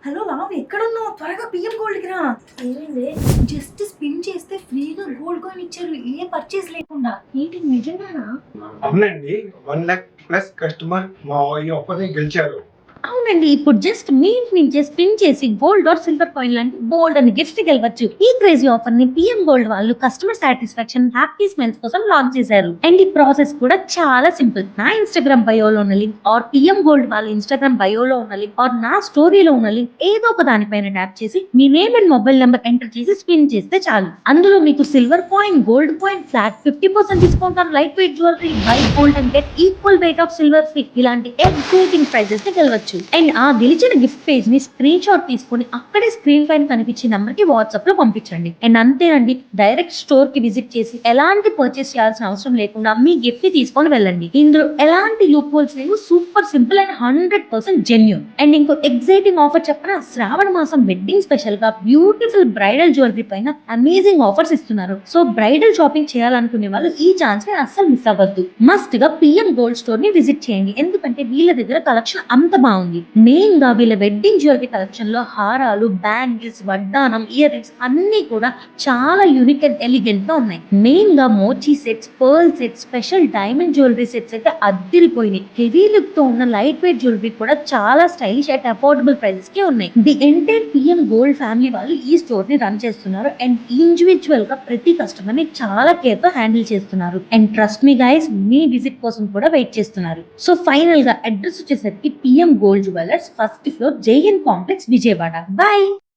Hello లావ్ ఎక్కడున్నావు? త్వరగా పిఎం గోల్డ్కి రా. ఏమైంది? జస్ట్ స్పిన్ చేస్తే ఫ్రీగా గోల్డ్ కాయిన్ ఇచ్చారు, ఏ పర్చేస్ లేకుండా. ఏంటి నిజంగానా? అవునండి, 1,00,000+ కస్టమర్ మా ఈ ఆఫర్ గెలిచారు. అవునండి, ఇప్పుడు జస్ట్ మీ ఇంటి నుంచే స్పిన్ చేసి గోల్డ్ ఆర్ సిల్వర్ కాయిన్ లాంటి గోల్డ్ అని గిఫ్ట్ గెలవచ్చు. ఈ క్రేజీ ఆఫర్ ని పిఎం గోల్డ్ వాళ్ళు కస్టమర్ సాటిస్ఫాక్షన్ హ్యాపీ స్మెల్స్ కోసం లాంచ్ చేశారు. అండ్ ఈ ప్రాసెస్ కూడా చాలా సింపుల్. నా ఇన్స్టాగ్రామ్ బయోలో ఉన్న లింక్ ఆర్ పిఎం గోల్డ్ వాళ్ళ ఇన్స్టాగ్రామ్ బయోలో ఉన్న లింక్ ఆర్ నా స్టోరీలో ఉన్న లింక్ ఏదో ఒక దానిపైన ట్యాప్ చేసి మీ name and mobile number enter చేసి స్పిన్ చేస్తే చాలు. అందులో మీకు silver coin, gold coin, flat 50% discount on light weight jewellery, buy gold and get equal weight of silver free ఇలాంటి ఎగ్జైటింగ్ ప్రైజెస్ ని గెలవచ్చు. అండ్ ఆ గెలిచిన గిఫ్ట్ పేజ్ ని స్క్రీన్ షాట్ తీసుకొని అక్కడే స్క్రీన్ పైన కనిపించే నంబర్ కి వాట్సాప్ లో పంపించండి. అండ్ అంతేనండి, డైరెక్ట్ స్టోర్ కి విజిట్ చేసి ఎలాంటి పర్చేస్ చేయాల్సిన అవసరం లేకుండా మీ గిఫ్ట్ ని తీసుకొని వెళ్ళండి. ఇందులో ఎలాంటి లూప్ హోల్స్ లేవు, super simple and 100% genuine. And ఇంకో ఎగ్జైటింగ్ ఆఫర్ చెప్పిన శ్రావణ మాసం వెడ్డింగ్ స్పెషల్ గా బ్యూటిఫుల్ బ్రైడల్ జ్యువెలరీ పైన అమేజింగ్ ఆఫర్స్ ఇస్తున్నారు. సో బ్రైడల్ షాపింగ్ చేయాలనుకునే వాళ్ళు ఈ ఛాన్స్ ని అస్సలు మిస్ అవ్వద్దు. మస్ట్ గా పిఎం గోల్డ్ స్టోర్ ని విజిట్ చేయండి, ఎందుకంటే వీళ్ళ దగ్గర కలెక్షన్ అంత బాగుంది. మెయిన్ గా వీళ్ళ వెడ్డింగ్ జ్యువెలరీ కలెక్షన్ లో హారాలు, బ్యాంగిల్స్, వడ్డానం, ఇయర్ రింగ్స్ అన్ని కూడా చాలా యూనిక్ అండ్ ఎలిగెంట్ గా ఉన్నాయి. మెయిన్ గా Mochi sets, pearl sets, special diamond jewellery sets అయితే అద్దిరిపోయినాయి. హెవీ లుక్ తో ఉన్న లైట్ వెయిట్ జ్యువెలరీ కూడా చాలా స్టైలిష్ అట్ అఫోర్డబుల్ ప్రైసెస్ కి ఉన్నాయి. The entire PM gold family వాళ్ళు ఈ స్టోర్ ని రన్ చేస్తున్నారు అండ్ ఇండివిజువల్ గా ప్రతి కస్టమర్ ని చాలా కేర్ తో హ్యాండిల్ చేస్తున్నారు. And trust me guys, me visit కోసం కూడా వెయిట్ చేస్తున్నారు. సో ఫైనల్ గా అడ్రస్ వచ్చేసరికి PM gold jewellers, first floor, జై హింద్ కాంప్లెక్స్, విజయవాడ. బాయ్.